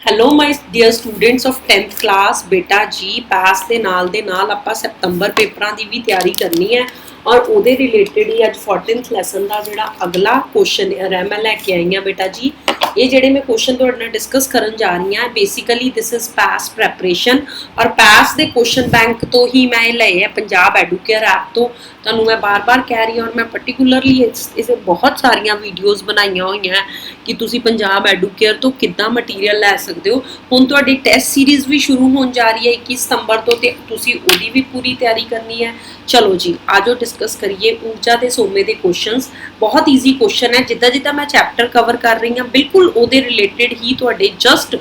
Hello my dear students of 10th class. ਬੇਟਾ ਜੀ ਪਾਸ ਦੇ ਨਾਲ ਆਪਾਂ ਸਤੰਬਰ ਪੇਪਰਾਂ ਦੀ ਵੀ ਤਿਆਰੀ ਕਰਨੀ ਹੈ ਔਰ ਉਹਦੇ ਰਿਲੇਟਡ ਹੀ ਅੱਜ 14th ਲੈਸਨ ਦਾ ਜਿਹੜਾ ਅਗਲਾ ਕੁਐਸਚਨ ਹੈ ਮੈਂ ਲੈ ਕੇ ਆਈ ਹਾਂ। ਬੇਟਾ ਜੀ ਇਹ ਜਿਹੜੇ ਮੈਂ ਕੁਐਸਚਨ ਤੁਹਾਡੇ ਨਾਲ ਡਿਸਕਸ ਕਰਨ ਜਾ ਰਹੀ ਹਾਂ basically this is pass preparation ਔਰ ਪਾਸ ਦੇ ਕੁਐਸਚਨ ਬੈਂਕ ਤੋਂ ਹੀ ਮੈਂ ਇਹ ਲਏ ਹੈ ਪੰਜਾਬ ਐਡੂਕੇਅਰ ਐਪ ਤੋਂ। ਤੁਹਾਨੂੰ ਮੈਂ ਬਾਰ-ਬਾਰ ਕਹਿ ਰਹੀ ਹਾਂ ਔਰ ਮੈਂ ਪਰਟੀਕੂਲਰਲੀ ਇਸੇ ਬਹੁਤ ਸਾਰੀਆਂ ਵੀਡੀਓਜ਼ ਬਣਾਈਆਂ ਹੋਈਆਂ ਕਿ ਤੁਸੀਂ ਪੰਜਾਬ ਐਡੂਕੇਅਰ ਤੋਂ ਕਿੱਦਾਂ ਮਟੀਰੀਅਲ ਲੈ ਸਕਦੇ ਹੋ। ਹੁਣ ਤੁਹਾਡੀ ਟੈਸਟ ਸੀਰੀਜ਼ ਵੀ ਸ਼ੁਰੂ ਹੋਣ ਜਾ ਰਹੀ ਹੈ 21 ਸਤੰਬਰ ਤੋਂ ਤੇ ਤੁਸੀਂ ਉਹਦੀ ਵੀ ਪੂਰੀ ਤਿਆਰੀ ਕਰਨੀ ਹੈ। ਚਲੋ ਜੀ ਆਜੋ ਡਿਸਕਸ ਕਰੀਏ ਊਰਜਾ ਦੇ ਸੋਮੇ ਦੇ ਕੁਐਸਚਨਸ। ਬਹੁਤ ਈਜ਼ੀ ਕੁਐਸਚਨ ਹੈ, ਜਿੱਦਾਂ ਮੈਂ ਚੈਪਟਰ ਕਵਰ ਕਰ ਰਹੀ ਹਾਂ ਬਿਲਕੁਲ ਉਹਦੇ ਰਿਲੇਟਡ ਹੀ ਤੁਹਾਡੇ ਜਸਟ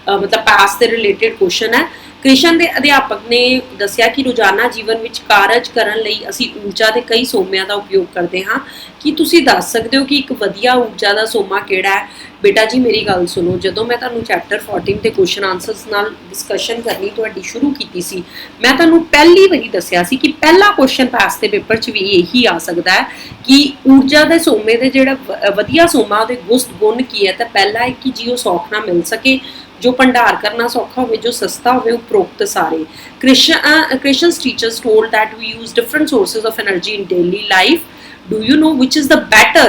ਮਤਲਬ ਪਾਸ ਦੇ ਰਿਲੇਟਡ ਕੁਐਸਚਨ ਹੈ। ਕ੍ਰਿਸ਼ਨ ਦੇ ਅਧਿਆਪਕ ਨੇ ਦੱਸਿਆ ਕਿ ਰੋਜ਼ਾਨਾ ਜੀਵਨ ਵਿੱਚ ਕਾਰਜ ਕਰਨ ਲਈ ਅਸੀਂ ਊਰਜਾ ਦੇ ਕਈ ਸੋਮਿਆਂ ਦਾ ਉਪਯੋਗ ਕਰਦੇ ਹਾਂ। ਕੀ ਤੁਸੀਂ ਦੱਸ ਸਕਦੇ ਹੋ ਕਿ ਇੱਕ ਵਧੀਆ ਊਰਜਾ ਦਾ ਸੋਮਾ ਕਿਹੜਾ ਹੈ? ਬੇਟਾ ਜੀ ਮੇਰੀ ਗੱਲ ਸੁਣੋ, ਜਦੋਂ ਮੈਂ ਤੁਹਾਨੂੰ ਚੈਪਟਰ 14 ਦੇ ਕੁਐਸਚਨ ਆਨਸਰਸ ਨਾਲ ਡਿਸਕਸ਼ਨ ਕਰਨੀ ਤੁਹਾਡੀ ਸ਼ੁਰੂ ਕੀਤੀ ਸੀ, ਮੈਂ ਤੁਹਾਨੂੰ ਪਹਿਲੀ ਵਾਰੀ ਦੱਸਿਆ ਸੀ ਕਿ ਪਹਿਲਾ ਕੁਐਸਚਨ ਪਾਸ ਦੇ ਪੇਪਰ 'ਚ ਵੀ ਇਹੀ ਆ ਸਕਦਾ ਹੈ ਕਿ ਊਰਜਾ ਦੇ ਸੋਮੇ ਦੇ ਜਿਹੜਾ ਵਧੀਆ ਸੋਮਾ ਉਹਦੇ ਗੁਣ ਕੀ ਹੈ। ਤਾਂ ਪਹਿਲਾ ਹੈ ਕਿ ਜੀ ਉਹ ਸੌਖ ਨਾਲ ਮਿਲ ਸਕੇ, जो भंडार करना सौखा हो, जो सस्ता हो, उपरोक्त सारे। Krishan's teachers told that we use different sources of energy in daily life. Do you know which is the better?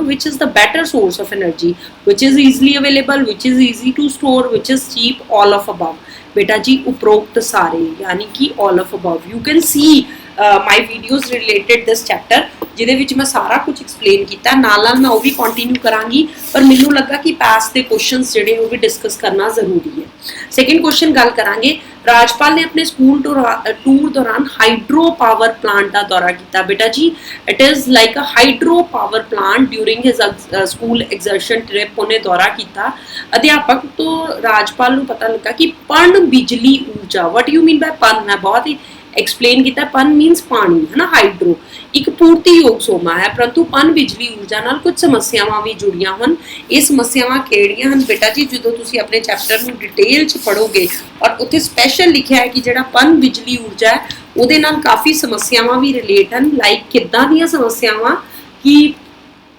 Which is the better source of energy? Which is easily available? Which is easy to store? Which is cheap? All of above. बेटा जी उपरोक्त सारे यानी कि all of above. You can see my videos related this chapter ਜਿਹਦੇ ਵਿੱਚ ਮੈਂ ਸਾਰਾ ਕੁਝ ਐਕਸਪਲੇਨ ਕੀਤਾ, ਨਾਲ ਮੈਂ ਉਹ ਵੀ ਕੰਟੀਨਿਊ ਕਰਾਂਗੀ। ਪਰ ਮੈਨੂੰ ਲੱਗਾ ਕਿ ਪਾਸ ਦੇ ਕੁਐਸਚਨਸ ਜਿਹੜੇ ਉਹ ਵੀ ਡਿਸਕਸ ਕਰਨਾ ਜ਼ਰੂਰੀ ਹੈ। ਸੈਕਿੰਡ ਕੁਐਸਚਨ ਗੱਲ ਕਰਾਂਗੇ। ਰਾਜਪਾਲ ਨੇ ਆਪਣੇ ਸਕੂਲ ਟੂਰ ਦੌਰਾਨ ਹਾਈਡਰੋ ਪਾਵਰ ਪਲਾਂਟ ਦਾ ਦੌਰਾ ਕੀਤਾ। ਬੇਟਾ ਜੀ it is like a hydro power plant during his school excursion trip ਉਹਨੇ ਦੌਰਾ ਕੀਤਾ। ਅਧਿਆਪਕ ਤੋਂ ਰਾਜਪਾਲ ਨੂੰ ਪਤਾ ਲੱਗਾ ਕਿ ਪਣ ਬਿਜਲੀ ਊਰਜਾ, ਵਟ ਯੂ ਮੀਨ ਬਾय ਪਣ, ਮੈਂ ਬਹੁਤ ਹੀ एक्सप्लेन किया। पन मीनस पानी है ना, हाइड्रो एक पूर्तियोग सोमा है, परंतु पन बिजली ऊर्जा नाल कुछ समस्यावां भी जुड़ियां हन। ये समस्यावां किहड़ियां हन बेटा जी? जो तुसीं अपने चैप्टर नूं डिटेल च पढ़ोगे और उत्थे स्पैशल लिखिया है कि जिहड़ा पन बिजली ऊर्जा है उहदे नाल काफ़ी समस्यावां भी रिलेट हन। लाइक किद्दां दीयां समस्यावां कि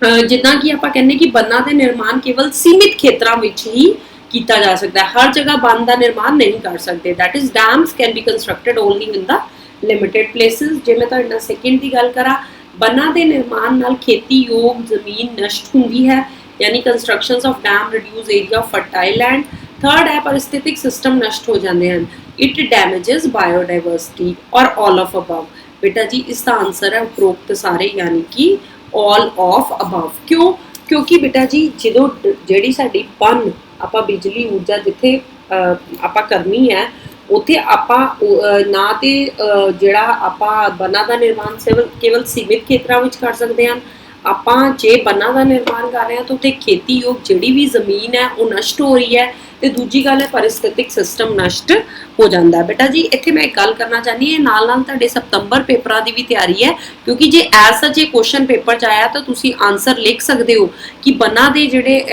जिद्दां कि आपां कहने कि बन्नां दे निर्माण केवल सीमित खेतरां विच ही किया जा सकता है, हर जगह बंद का निर्माण नहीं कर सकते। That is dams can be constructed only in the limited places. जे मैं तुहाडे सैकेंड की गल करा, बन्ना के निर्माण नाल खेती योग जमीन नष्ट होंदी है, यानी constructions of dam reduce area of fertile land. Third है परिस्थितिक सिस्टम नष्ट हो जाते हैं, इट डैमेजेस बायोडाइवर्सिटी और ऑल ऑफ अबव। बेटा जी इसका आंसर है उपरोक्त सारे यानी कि ऑल ऑफ अबव। क्यों? क्योंकि बेटा जी जो जी साडी पन ਆਪਾਂ ਬਿਜਲੀ ਊਰਜਾ ਜਿੱਥੇ ਆਪਾਂ ਕਰਨੀ ਹੈ ਉੱਥੇ ਆਪਾਂ ਨਾ ਤੇ ਜਿਹੜਾ ਆਪਾਂ ਬੰਨਾਂ ਦਾ ਨਿਰਮਾਣ ਕੇਵਲ ਸੀਮਿਤ ਖੇਤਰਾਂ ਵਿੱਚ ਕਰ ਸਕਦੇ ਹਾਂ। ਆਪਾਂ ਜੇ ਬੰਨਾਂ ਦਾ ਨਿਰਮਾਣ ਕਰ ਰਹੇ ਹਾਂ ਤਾਂ ਉੱਥੇ ਖੇਤੀਯੋਗ ਜਿਹੜੀ ਵੀ ਜ਼ਮੀਨ ਹੈ ਉਹ ਨਸ਼ਟ ਹੋ ਰਹੀ ਹੈ ਤੇ ਦੂਜੀ ਗੱਲ ਹੈ ਪਰਿਸਥਿਤਿਕ ਸਿਸਟਮ ਨਸ਼ਟ ਹੋ ਜਾਂਦਾ। ਬੇਟਾ ਜੀ ਇੱਥੇ ਮੈਂ ਇੱਕ ਗੱਲ ਕਰਨਾ ਚਾਹੁੰਦੀ ਹਾਂ, ਨਾਲ ਤੁਹਾਡੇ ਸਤੰਬਰ ਪੇਪਰਾਂ ਦੀ ਵੀ ਤਿਆਰੀ ਹੈ, ਕਿਉਂਕਿ ਜੇ ਐਜ਼ ਸੱਚ ਇਹ ਕੁਐਸਚਨ ਪੇਪਰ 'ਚ ਆਇਆ ਤਾਂ ਤੁਸੀਂ ਆਨਸਰ ਲਿਖ ਸਕਦੇ ਹੋ ਕਿ ਬੰਨਾਂ ਦੇ ਜਿਹੜੇ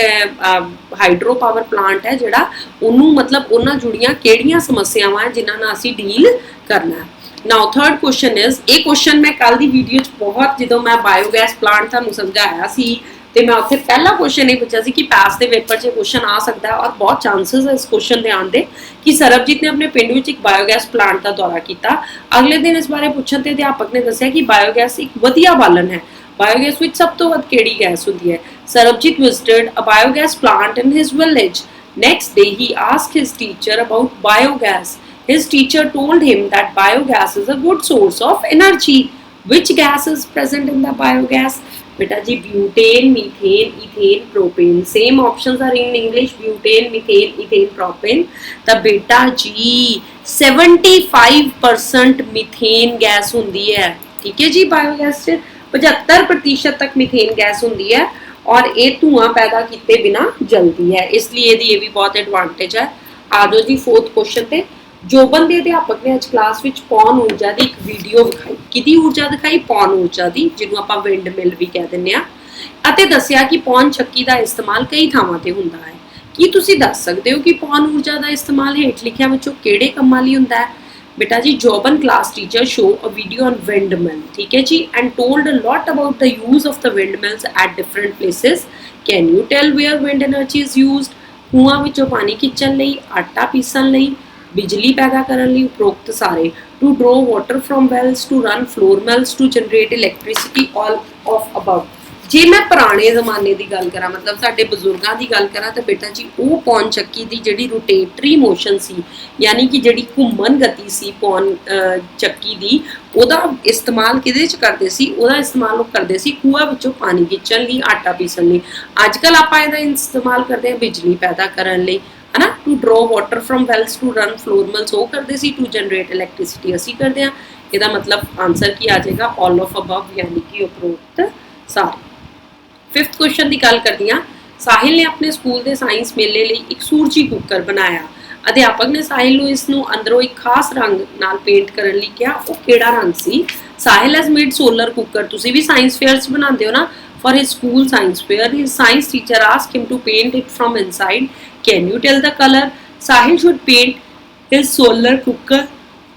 ਹਾਈਡਰੋ ਪਾਵਰ ਪਲਾਂਟ ਹੈ ਜਿਹੜਾ ਉਹਨੂੰ ਮਤਲਬ ਉਹਨਾਂ ਜੁੜੀਆਂ ਕਿਹੜੀਆਂ ਸਮੱਸਿਆਵਾਂ ਹੈ ਜਿਨ੍ਹਾਂ ਨਾਲ ਅਸੀਂ ਡੀਲ ਕਰਨਾ ਹੈ। नाउ थर्ड क्वेश्चन इज, ये क्वेश्चन मैं कल की वीडियो बहुत जो मैं बायोगैस प्लांट तुहानूं समझाया सी ते मैं उत्थे पहला क्वेश्चन ये पूछा सी कि पास के पेपर 'च क्वेश्चन आ सकता है और बहुत चांसेस है इस क्वेश्चन के आने कि सरबजीत ने अपने पिंड में एक बायोगैस प्लांट का दौरा किया। अगले दिन इस बारे पूछण ते अध्यापक ने दस्सिया कि बायोगैस एक वधिया बालन है। बायोगैस विच सब तो वध किहड़ी गैस हुंदी है? Sarabjit visited a biogas plant in his village. Next day he asked his teacher about biogas. His teacher told him that biogas is a good source of energy. Which gas is present in the biogas? Beta ji butane, methane, ethane, propane. Same options are in English: butane, methane, ethane, propane. The beta ji 75% methane gas होती है। ठीक है जी, biogas से 75% तक methane gas होती है और ये धुआं पैदा किए बिना जलती है, इसलिए ये भी बहुत एडवांटेज है। आ जाओ जी फोर्थ क्वेश्चन पे। जोबन के अध्यापक ने अज क्लास में पौन ऊर्जा की एक वीडियो दिखाई। किहदी ऊर्जा दिखाई? पौन ऊर्जा की, जिन्होंने आप विंड मिल भी कह दिंदे आ। दस्सिया कि पौन छक्की का इस्तेमाल कई थावां ते हुंदा है। की तुसीं दस सकते हो कि पौन ऊर्जा का इस्तेमाल हेठ लिखिया विचों किहड़े कामां लई हुंदा है? बेटा जी Joban class teacher show a video on windmill, ठीक है जी, and told a lot about the use of the windmills at different places. Can you tell where wind energy is used? ਖੂਹਾਂ ਵਿੱਚੋਂ ਪਾਣੀ ਖਿੱਚਣ ਲਈ, ਆਟਾ ਪੀਸਣ ਲਈ, ਬਿਜਲੀ ਪੈਦਾ ਕਰਨ ਲਈ, ਉਪਰੋਕਤ ਸਾਰੇ। To draw water from wells, to run flour mills, to generate electricity, all of above. ਜੇ ਮੈਂ ਪੁਰਾਣੇ ਜ਼ਮਾਨੇ ਦੀ ਗੱਲ ਕਰਾਂ, ਮਤਲਬ ਸਾਡੇ ਬਜ਼ੁਰਗਾਂ ਦੀ ਗੱਲ ਕਰਾਂ, ਤਾਂ ਬੇਟਾ ਜੀ ਉਹ ਪੌਣ ਚੱਕੀ ਦੀ ਜਿਹੜੀ ਰੋਟੇਟਰੀ ਮੋਸ਼ਨ ਸੀ, ਯਾਨੀ ਕਿ ਜਿਹੜੀ ਘੁੰਮਣ ਗਤੀ ਸੀ ਪੌਣ ਚੱਕੀ ਦੀ, ਉਹਦਾ ਇਸਤੇਮਾਲ ਕਿਹਦੇ 'ਚ ਕਰਦੇ ਸੀ? ਉਹਦਾ ਇਸਤੇਮਾਲ ਉਹ ਕਰਦੇ ਸੀ ਖੂਹਾਂ ਵਿੱਚੋਂ ਪਾਣੀ ਖਿੱਚਣ ਲਈ, ਆਟਾ ਪੀਸਣ ਲਈ। ਅੱਜ ਕੱਲ੍ਹ ਆਪਾਂ ਇਹਦਾ ਇਸਤੇਮਾਲ ਕਰਦੇ ਹਾਂ ਬਿਜਲੀ ਪੈਦਾ ਕਰਨ ਲਈ, ਹੈ ਨਾ। To draw water from wells, to run flour mills ਉਹ ਕਰਦੇ ਸੀ, ਟੂ ਜਨਰੇਟ ਇਲੈਕਟ੍ਰਿਸਿਟੀ ਅਸੀਂ ਕਰਦੇ ਹਾਂ। ਇਹਦਾ ਮਤਲਬ ਆਨਸਰ ਕੀ ਆ ਜਾਏਗਾ? ਆਲ ਆਫ ਅਬਵ, ਯਾਨੀ ਕਿ ਉਪਰੋਕਤ ਸਾਰੇ। 5th क्वेश्चन की गल करदी हां। ਸਾਹਿਲ ਨੇ ਆਪਣੇ ਸਕੂਲ ਦੇ ਸਾਇੰਸ ਮੇਲੇ ਲਈ ਇੱਕ ਸੂਰਜੀ ਕੁੱਕਰ ਬਣਾਇਆ। ਅਧਿਆਪਕ ਨੇ ਸਾਹਿਲ ਨੂੰ ਇਸ ਨੂੰ ਅੰਦਰੋਂ ਇੱਕ ਖਾਸ ਰੰਗ ਨਾਲ ਪੇਂਟ ਕਰਨ ਲਈ ਕਿਹਾ। ਉਹ ਕਿਹੜਾ ਰੰਗ ਸੀ? Sahil has made solar cooker. ਤੁਸੀਂ ਵੀ ਸਾਇੰਸ ਫੇਅਰਸ ਬਣਾਉਂਦੇ ਹੋ ਨਾ, for his school science fair, his science teacher asked him to paint it from inside. Can you tell the color? Sahil should paint his solar cooker.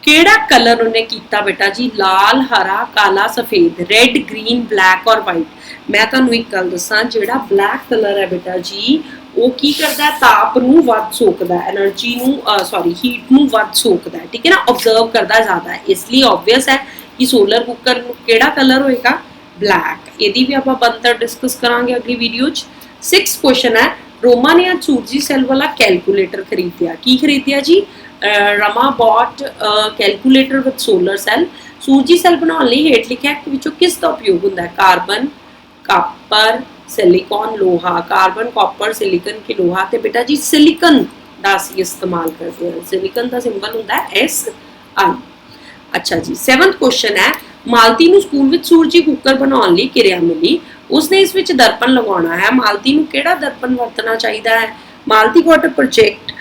ਕਿਹੜਾ colour ਉਹਨੇ ਕੀਤਾ ਬੇਟਾ ਜੀ? ਲਾਲ, ਹਰਾ, ਕਾਲਾ, ਸਫੇਦ, ਰੈੱਡ, ਗ੍ਰੀਨ, ਬਲੈਕ ਔਰ ਵਾਈਟ। ਮੈਂ ਤੁਹਾਨੂੰ ਇੱਕ ਗੱਲ ਦੱਸਾਂ, ਜਿਹੜਾ ਬਲੈਕ ਕਲਰ ਹੈ ਬੇਟਾ ਜੀ, ਉਹ ਕੀ ਕਰਦਾ ਹੈ? ਤਾਪ ਨੂੰ ਵੱਧ ਸੋਕਦਾ, એનર્ਜੀ ਨੂੰ ਹੀਟ ਨੂੰ ਵੱਧ ਸੋਕਦਾ, ਠੀਕ ਹੈ ਨਾ, ਆਬਜ਼ਰਵ ਕਰਦਾ ਜ਼ਿਆਦਾ ਹੈ। ਇਸ ਲਈ ਆਬਵੀਅਸ ਹੈ ਕਿ ਸੋਲਰ ਕੁੱਕਰ ਨੂੰ ਕਿਹੜਾ ਕਲਰ ਹੋਏਗਾ? ਬਲੈਕ। ਇਹਦੀ ਵੀ ਆਪਾਂ ਬਣਤਰ ਡਿਸਕਸ ਕਰਾਂਗੇ ਅਗਲੀ ਵੀਡੀਓ 'ਚ। 6th ਕੁਐਸਚਨ ਹੈ, ਰੋਮਾ ਨੇ ਅੱਜ ਸੂਰਜੀ ਸੈੱਲ ਵਾਲਾ ਕੈਲਕੂਲੇਟਰ ਖਰੀਦਿਆ। ਕੀ ਖਰੀਦਿਆ ਜੀ? Rama bought a calculator with solar cell. ਸੂਰਜੀ ਸੈੱਲ ਬਣਾਉਣ ਲਈ ਹੇਠ ਲਿਖਿਆ ਵਿੱਚੋਂ ਕਿਸ ਦਾ ਉਪਯੋਗ ਹੁੰਦਾ ਹੈ? ਕਾਰਬਨ, ਕਾਪਰ, ਸਿਲੀਕਨ, ਲੋਹਾ। ਕਾਰਬਨ, ਕਾਪਰ, ਸਿਲੀਕਨ ਕਿ ਲੋਹਾ? ਤੇ ਬੇਟਾ ਜੀ ਸਿਲੀਕਨ ਦਾ ਅਸੀਂ ਇਸਤੇਮਾਲ ਕਰਦੇ ਹਾਂ। ਸਿਲੀਕਨ ਦਾ ਸਿੰਬਲ ਹੁੰਦਾ ਹੈ SI। ਅੱਛਾ ਜੀ, 7th ਕੁਐਸਚਨ ਹੈ, ਮਾਲਤੀ ਨੂੰ ਸਕੂਲ ਵਿੱਚ ਸੂਰਜੀ ਕੁੱਕਰ ਬਣਾਉਣ ਲਈ ਕਿਰਿਆ ਮਿਲੀ। ਉਸਨੇ ਇਸ ਵਿੱਚ ਦਰਪਣ ਲਗਾਉਣਾ ਹੈ। ਮਾਲਤੀ ਨੂੰ ਕਿਹੜਾ ਦਰਪਣ ਵਰਤਣਾ ਚਾਹੀਦਾ ਹੈ? Malti got a project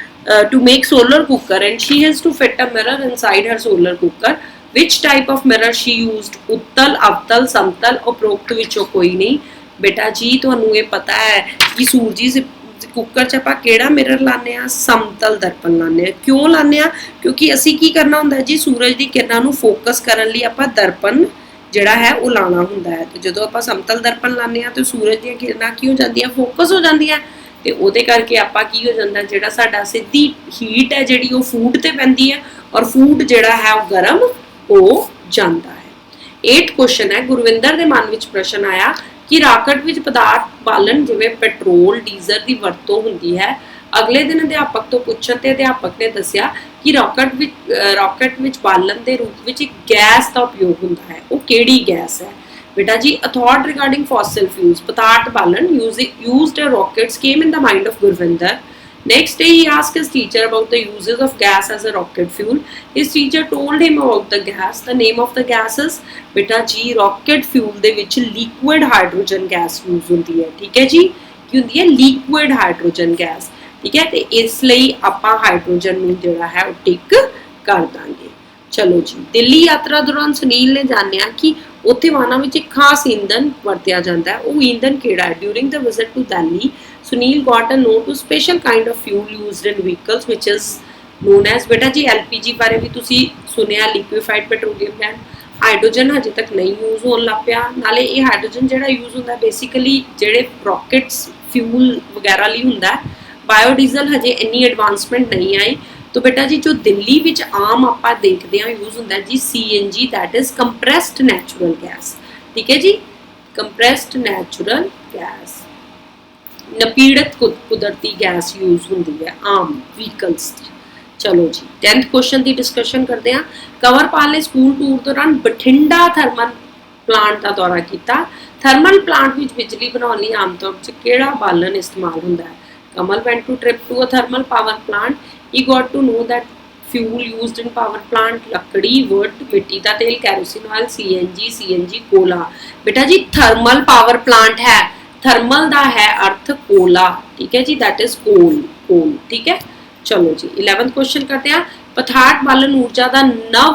to make solar cooker and she has to fit a mirror inside her solar cooker. Which type of mirror she used? ਉੱਤਲ, ਅਵਤਲ, ਸਮਤਲ, ਉਪਰੋਕਤ ਵਿੱਚੋਂ ਕੋਈ ਨਹੀਂ। ਬੇਟਾ ਜੀ ਤੁਹਾਨੂੰ ਇਹ ਪਤਾ ਹੈ ਕਿ ਸੂਰਜੀ ਕੁੱਕਰ 'ਚ ਆਪਾਂ ਕਿਹੜਾ ਮਿਰਰ ਲਾਉਂਦੇ ਹਾਂ? ਸਮਤਲ ਦਰਪਣ ਲਾਉਂਦੇ ਹਾਂ। ਕਿਉਂ ਲਾਉਂਦੇ ਹਾਂ? ਕਿਉਂਕਿ ਅਸੀਂ ਕੀ ਕਰਨਾ ਹੁੰਦਾ ਜੀ, ਸੂਰਜ ਦੀ ਕਿਰਨਾਂ ਨੂੰ ਫੋਕਸ ਕਰਨ ਲਈ ਆਪਾਂ ਦਰਪਣ ਜਿਹੜਾ ਹੈ ਉਹ ਲਾਉਣਾ ਹੁੰਦਾ ਹੈ। ਤੇ ਜਦੋਂ ਆਪਾਂ ਸਮਤਲ ਦਰਪਣ ਲਾਉਂਦੇ ਹਾਂ ਤਾਂ ਸੂਰਜ ਦੀਆਂ ਕਿਰਨਾਂ ਕੀ ਹੋ ਜਾਂਦੀਆਂ? ਫੋਕਸ ਹੋ ਜਾਂਦੀਆਂ। ਤੇ ਉਹਦੇ ਕਰਕੇ ਆਪਾਂ ਕੀ ਹੋ ਜਾਂਦਾ, ਜਿਹੜਾ ਸਾਡਾ ਸਿੱਧੀ ਹੀਟ ਹੈ ਜਿਹੜੀ ਉਹ ਫੂਡ ਤੇ ਪੈਂਦੀ ਹੈ ਔਰ ਫੂਡ ਜਿਹੜਾ ਹੈ ਉਹ ਗਰਮ ਹੋ ਜਾਂਦਾ ਹੈ। 8th ਕੁਐਸਚਨ ਹੈ, ਗੁਰਵਿੰਦਰ ਦੇ ਮਨ ਵਿੱਚ ਪ੍ਰਸ਼ਨ ਆਇਆ ਕਿ ਰਾਕਟ ਵਿੱਚ ਪਦਾਰਥ ਬਾਲਣ ਜਿਵੇਂ ਪੈਟਰੋਲ, ਡੀਜ਼ਲ ਦੀ ਵਰਤੋਂ ਹੁੰਦੀ ਹੈ। ਅਗਲੇ ਦਿਨ ਅਧਿਆਪਕ ਤੋਂ ਪੁੱਛਣ ਤੇ ਅਧਿਆਪਕ ਨੇ ਦੱਸਿਆ ਕਿ ਰਾਕਟ ਵਿੱਚ ਬਾਲਣ ਦੇ ਰੂਪ ਵਿੱਚ ਇੱਕ ਗੈਸ ਦਾ ਉਪਯੋਗ ਹੁੰਦਾ ਹੈ। ਉਹ ਕਿਹੜੀ ਗੈਸ ਹੈ? बेटा जी, a thought regarding fossil fuels, पदार्थ बालन used rockets came in the mind of Gurvinder. Next day, he asked his teacher about the uses of gas as a rocket fuel. His teacher told him about the gas. The name of the gas is बेटा जी, rocket fuel ਦੇ ਵਿੱਚ liquid hydrogen gas use ਹੁੰਦੀ ਹੈ। ਠੀਕ ਹੈ ਜੀ, ਕੀ ਹੁੰਦੀ ਹੈ? liquid hydrogen gas। ਠੀਕ ਹੈ, ਤੇ ਇਸ ਲਈ ਆਪਾਂ ਹਾਈਡਰੋਜਨ ਨੂੰ ਜਿਹੜਾ ਹੈ ਉਹ ਟਿਕ ਕਰ ਦਾਂਗੇ। ਚਲੋ ਜੀ, ਦਿੱਲੀ ਯਾਤਰਾ ਦੌਰਾਨ ਸੁਨੀਲ ਨੇ ਜਾਣਿਆ ਕਿ ਉੱਥੇ ਵਾਹਨਾਂ ਵਿੱਚ ਇੱਕ ਖਾਸ ਈਂਧਨ ਵਰਤਿਆ ਜਾਂਦਾ ਹੈ। ਉਹ ਈਂਧਨ ਕਿਹੜਾ ਹੈ? During the visit to Delhi, Sunil got a note to special kind of fuel used in vehicles which is known as. ਬੇਟਾ ਜੀ, LPG ਬਾਰੇ ਵੀ ਤੁਸੀਂ ਸੁਣਿਆ, ਲਿਕੁਇਫਾਈਡ ਪੈਟਰੋਲੀਅਮ ਗੈਸ। ਹਾਈਡਰੋਜਨ ਹਜੇ ਤੱਕ ਨਹੀਂ ਯੂਜ਼ ਹੋਣ ਲੱਗ ਪਿਆ। ਨਾਲੇ ਇਹ ਹਾਈਡਰੋਜਨ ਜਿਹੜਾ ਯੂਜ਼ ਹੁੰਦਾ ਬੇਸਿਕਲੀ ਜਿਹੜੇ ਰੌਕਟਸ ਫਿਊਲ ਵਗੈਰਾ ਲਈ ਹੁੰਦਾ। ਬਾਇਓਡੀਜ਼ਲ ਹਜੇ ਇੰਨੀ ਐਡਵਾਂਸਮੈਂਟ ਨਹੀਂ ਆਈ। तो बेटा जी, जो दिल्ली विच आम आपां देखते हैं यूज होंदा है जी CNG, that is compressed natural gas. ठीक है जी, कंप्रेस्ड नैचुरल गैस, नपीड़ित कुदरती गैस यूज होंदी है आम व्हीकल्स। चलो जी, 10th क्वेश्चन की डिस्कशन करते हैं। कंवरपाल ने स्कूल टूर दौरान बठिंडा थर्मल प्लांट का दौरा किया। थर्मल प्लांट विच बिजली बनाने लई आम तौर पर किहड़ा बालन इस्तेमाल होंदा है? Kamal went to trip to a thermal power plant. He got to know that fuel used in power plant लकड़ी, wood, मिट्टी का तेल, kerosene oil, CNG, कोला। बेटा जी, थर्मल पावर प्लांट है, थर्मल दा है अर्थ कोला। ठीक है जी, दैट इज कोल। ठीक है, चलो जी, 11th क्वेश्चन करते हैं। पदार्थ बालन ऊर्जा का नव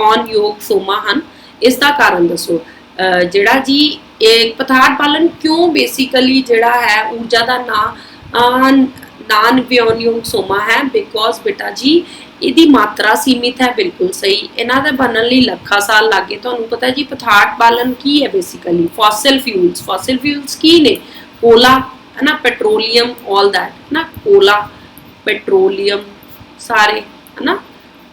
ऑन योग सोमा ਹਨ। ਇਸ ਦਾ ਕਾਰਨ ਦੱਸੋ। ਜਿਹੜਾ ਜੀ एक पदार्थ बालन क्यों बेसिकली जड़ा है ऊर्जा का नान वियोनयोग सोमा है? बिकॉज बेटा जी ਇਹਦੀ मात्रा सीमित है। बिल्कुल सही। इन्हां दे बनन लई ਲੱਖਾਂ साल लगे। तुहानूं पता जी पदार्थ बालन की है? Basically fossil fuels. Fossil fuels की ने? कोला, है ना, पेट्रोलियम ऑल दैट है ना, कोला पेट्रोलियम सारे है ना,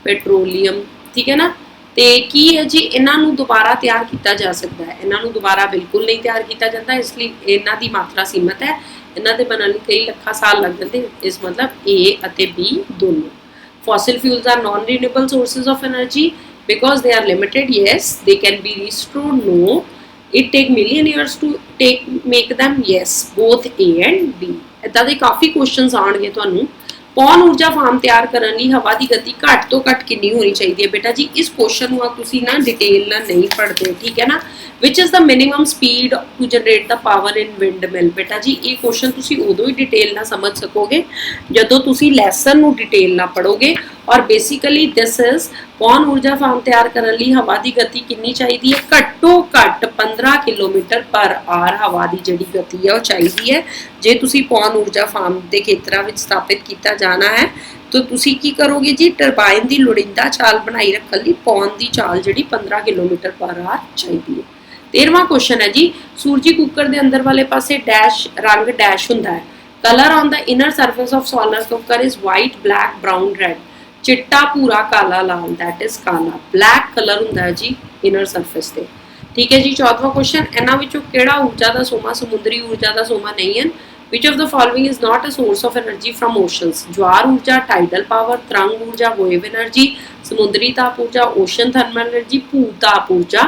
पेट्रोलियम ठीक है ना। ਤੇ ਕੀ ਹੈ ਜੀ, ਇਹਨਾਂ ਨੂੰ ਦੁਬਾਰਾ ਤਿਆਰ ਕੀਤਾ ਜਾ ਸਕਦਾ ਹੈ, ਇਹਨਾਂ ਨੂੰ ਦੁਬਾਰਾ ਬਿਲਕੁਲ ਨਹੀਂ ਤਿਆਰ ਕੀਤਾ ਜਾਂਦਾ, ਇਸ ਲਈ ਇਹਨਾਂ ਦੀ ਮਾਤਰਾ ਸੀਮਤ ਹੈ, ਇਹਨਾਂ ਦੇ ਬਣਨ ਲਈ ਕਈ ਲੱਖਾਂ ਸਾਲ ਲੱਗ ਜਾਂਦੇ। ਇਸ ਮਤਲਬ A ਅਤੇ B ਦੋਨੋਂ। Fossil fuels are non-renewable sources of energy because they are limited. Yes, they can be restored. No, it take million years to make them. Yes, both A and B. ਇੱਦਾਂ ਦੇ ਕਾਫੀ questions ਆਉਣਗੇ ਤੁਹਾਨੂੰ। ਪੌਣ ਊਰਜਾ farm ਤਿਆਰ ਕਰਨ ਲਈ ਹਵਾ ਦੀ ਗਤੀ ਘੱਟ ਤੋਂ ਘੱਟ ਕਿੰਨੀ ਹੋਣੀ ਚਾਹੀਦੀ ਹੈ? ਬੇਟਾ ਜੀ ਇਸ ਕੁਐਸਚਨ ਨੂੰ ਤੁਸੀਂ ਨਾ ਡਿਟੇਲ ਨਾਲ ਨਹੀਂ ਪੜ੍ਹਦੇ, ਠੀਕ ਹੈ ਨਾ। Which is the minimum speed to generate the power in windmill? ਬੇਟਾ ਜੀ ਇਹ ਕੁਐਸਚਨ ਤੁਸੀਂ ਉਦੋਂ ਹੀ ਡਿਟੇਲ ਨਾਲ ਸਮਝ ਸਕੋਗੇ ਜਦੋਂ ਤੁਸੀਂ ਲੈਸਨ ਨੂੰ ਡਿਟੇਲ ਨਾਲ ਪੜ੍ਹੋਗੇ। ਔਰ ਬੇਸਿਕਲੀ ਦਿਸ ਇਜ਼ ਪੌਣ ਊਰਜਾ ਫਾਰਮ ਤਿਆਰ ਕਰਨ ਲਈ ਹਵਾ ਦੀ ਗਤੀ ਕਿੰਨੀ ਚਾਹੀਦੀ ਹੈ? ਘੱਟੋ ਘੱਟ 15 ਕਿਲੋਮੀਟਰ ਪਰ ਆਰ ਹਵਾ ਦੀ ਜਿਹੜੀ ਗਤੀ ਹੈ ਉਹ ਚਾਹੀਦੀ ਹੈ। ਜੇ ਤੁਸੀਂ ਪੌਣ ਊਰਜਾ ਫਾਰਮ ਦੇ ਖੇਤਰਾਂ ਵਿੱਚ ਸਥਾਪਿਤ ਕੀਤਾ ਜਾਣਾ ਹੈ ਤਾਂ ਤੁਸੀਂ ਕੀ ਕਰੋਗੇ ਜੀ, ਟਰਬਾਈਨ ਦੀ ਲੋੜੀਂਦਾ ਚਾਲ ਬਣਾਈ ਰੱਖਣ ਲਈ ਪੌਣ ਦੀ ਚਾਲ ਜਿਹੜੀ 15 ਕਿਲੋਮੀਟਰ ਪਰ ਆਰ ਚਾਹੀਦੀ ਹੈ। 13ਵਾਂ ਕੁਐਸਚਨ ਹੈ ਜੀ, ਸੂਰਜੀ ਕੁੱਕਰ ਦੇ ਅੰਦਰ ਵਾਲੇ ਪਾਸੇ ਡੈਸ਼ ਰੰਗ ਡੈਸ਼ ਹੁੰਦਾ ਹੈ। Colour on the inner surface of solar cooker is white, black, brown, red. ਚਿੱਟਾ, ਭੂਰਾ, ਕਾਲਾ, ਲਾਲ, ਦੈਟ ਇਜ਼ ਕਾਲਾ। ਬਲੈਕ ਕਲਰ ਹੁੰਦਾ ਹੈ ਜੀ ਇਨਰ ਸਰਫੇਸ ਤੇ, ਠੀਕ ਹੈ ਜੀ। 14ਵਾਂ ਕੁਐਸਚਨ, ਇਹਨਾਂ ਵਿੱਚੋਂ ਕਿਹੜਾ ਊਰਜਾ ਦਾ ਸੋਮਾ ਸਮੁੰਦਰੀ ਊਰਜਾ ਦਾ ਸੋਮਾ ਨਹੀਂ ਹੈ? Which of the following is not a source of energy from oceans? ज्वार ऊर्जा, टाइडल पावर, तरंग ऊर्जा, वेव एनर्जी, समुद्री ताप ऊर्जा, ओशन थर्मल एनर्जी, भू ताप ऊर्जा।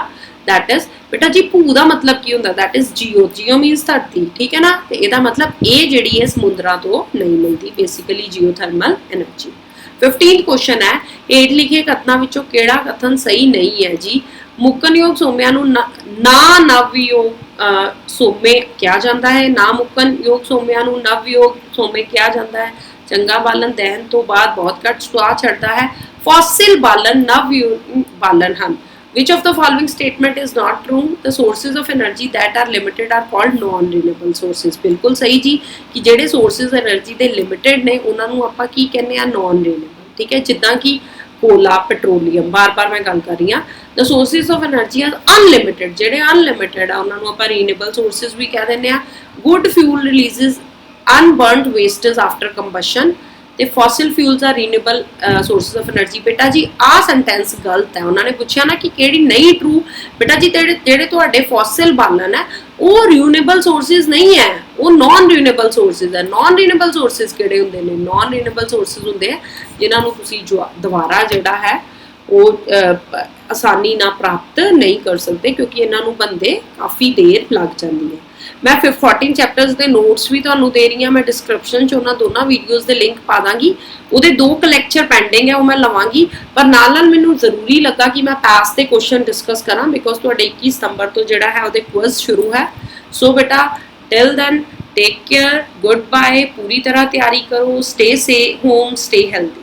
दैट इज बेटा जी भू का मतलब की होंदा? दैट इज जियो। जियो मीनस धरती, ठीक है ना। तो ਇਹਦਾ मतलब ਇਹ ਜਿਹੜੀ ਹੈ ਸਮੁੰਦਰਾਂ ਤੋਂ ਨਹੀਂ ਮਿਲਦੀ, basically geothermal energy. 15th question है, ਹੇਠ ਲਿਖੇ ਕਥਨਾਂ ਵਿੱਚੋਂ ਕਿਹੜਾ ਕਥਨ ਸਹੀ ਨਹੀਂ ਹੈ ਜੀ? ਮੁੱਕਣਯੋਗ ਸੋਮਿਆਂ ਨੂੰ ਨਾ ਨਵਯੋਗ ਸੋਮੇ ਕਿਹਾ ਜਾਂਦਾ ਹੈ, ਨਾ ਮੁੱਕਣਯੋਗ ਸੋਮਿਆਂ ਨੂੰ ਨਵਯੋਗ ਸੋਮੇ ਕਿਹਾ ਜਾਂਦਾ ਹੈ। ਚੰਗਾ ਬਾਲਣ ਦਹਿਨ ਤੋਂ ਬਾਅਦ ਬਹੁਤ ਘੱਟ ਸੁਆਹ ਛੱਡਦਾ ਹੈ। ਫੋਸਿਲ ਬਾਲਣ ਨਵਯੋਗ ਬਾਲਣ ਹਨ। Which of the following statement is not true? The sources of energy that are limited are called non-renewable sources. बिल्कुल सही जी, कि ਜਿਹੜੇ sources energy ਦੇ limited ਨੇ ਉਹਨਾਂ ਨੂੰ ਆਪਾਂ ਕੀ ਕਹਿੰਦੇ ਆ? non-renewable, ठीक है। ਜਿੱਦਾਂ ਕਿ ਕੋਲਾ, ਪੈਟਰੋਲੀਅਮ, ਬਾਰ-ਬਾਰ ਮੈਂ ਗੱਲ ਕਰ ਰਹੀ ਹਾਂ। The sources of energy are unlimited, ਜਿਹੜੇ unlimited ਆ ਉਹਨਾਂ ਨੂੰ ਆਪਾਂ renewable sources ਵੀ ਕਹਿ ਦਿੰਦੇ ਆ। Good fuel releases unburnt wastes after combustion. ਤੇ ਫੋਸਿਲ ਫਿਊਲਸ ਆ ਰੀਨਿਊਏਬਲ ਸੋਰਸਿਸ ਆਫ એનર્ਜੀ। ਬੇਟਾ ਜੀ ਆਹ ਸੈਂਟੈਂਸ ਗਲਤ ਹੈ। ਉਹਨਾਂ ਨੇ ਪੁੱਛਿਆ ਨਾ ਕਿ ਕਿਹੜੀ ਨਹੀਂ ਟਰੂ। ਬੇਟਾ ਜੀ ਜਿਹੜੇ ਤੁਹਾਡੇ ਫੋਸਿਲ ਬਾਲਣ ਹੈ ਉਹ ਰੀਨਿਊਏਬਲ ਸੋਰਸਿਸ ਨਹੀਂ ਹੈ, ਉਹ ਨਾਨ ਰੀਨਿਊਏਬਲ ਸੋਰਸਿਸ ਹੈ। ਨਾਨ ਰੀਨਿਊਏਬਲ ਸੋਰਸਿਸ ਕਿਹੜੇ ਹੁੰਦੇ ਨੇ? ਨਾਨ ਰੀਨਿਊਏਬਲ ਸੋਰਸਿਸ ਹੁੰਦੇ ਆ ਜਿਨ੍ਹਾਂ ਨੂੰ ਤੁਸੀਂ ਦੁਬਾਰਾ ਜਿਹੜਾ ਹੈ ਉਹ ਆਸਾਨੀ ਨਾਲ ਪ੍ਰਾਪਤ ਨਹੀਂ ਕਰ ਸਕਦੇ, ਕਿਉਂਕਿ ਇਹਨਾਂ ਨੂੰ ਬੰਦੇ ਕਾਫੀ ਦੇਰ ਲੱਗ ਜਾਂਦੀ ਹੈ। मैं 14 ਚੈਪਟਰਸ ਦੇ ਨੋਟਸ ਵੀ ਤੁਹਾਨੂੰ ਦੇ ਰਹੀ ਹਾਂ। ਮੈਂ ਡਿਸਕ੍ਰਿਪਸ਼ਨ 'ਚ ਉਹਨਾਂ ਦੋਨਾਂ ਵੀਡੀਓਜ਼ ਦੇ ਲਿੰਕ ਪਾ ਦਾਂਗੀ। ਉਹਦੇ 2 ਲੈਕਚਰ ਪੈਂਡਿੰਗ ਹੈ, ਉਹ ਮੈਂ ਲਵਾਂਗੀ। ਪਰ ਨਾਲ ਮੈਨੂੰ ਜ਼ਰੂਰੀ ਲੱਗਾ ਕਿ ਮੈਂ ਪਾਸ ਦੇ ਕੁਐਸਚਨ ਡਿਸਕਸ ਕਰਾਂ, ਬਿਕੋਜ਼ ਤੁਹਾਡੇ 21 ਸਤੰਬਰ ਤੋਂ ਜਿਹੜਾ ਹੈ ਉਹਦੇ ਕੁਇਜ਼ ਸ਼ੁਰੂ ਹੈ। ਸੋ ਬੇਟਾ till then take care, good bye. ਪੂਰੀ ਤਰ੍ਹਾਂ ਤਿਆਰੀ ਕਰੋ। Stay safe home, stay healthy.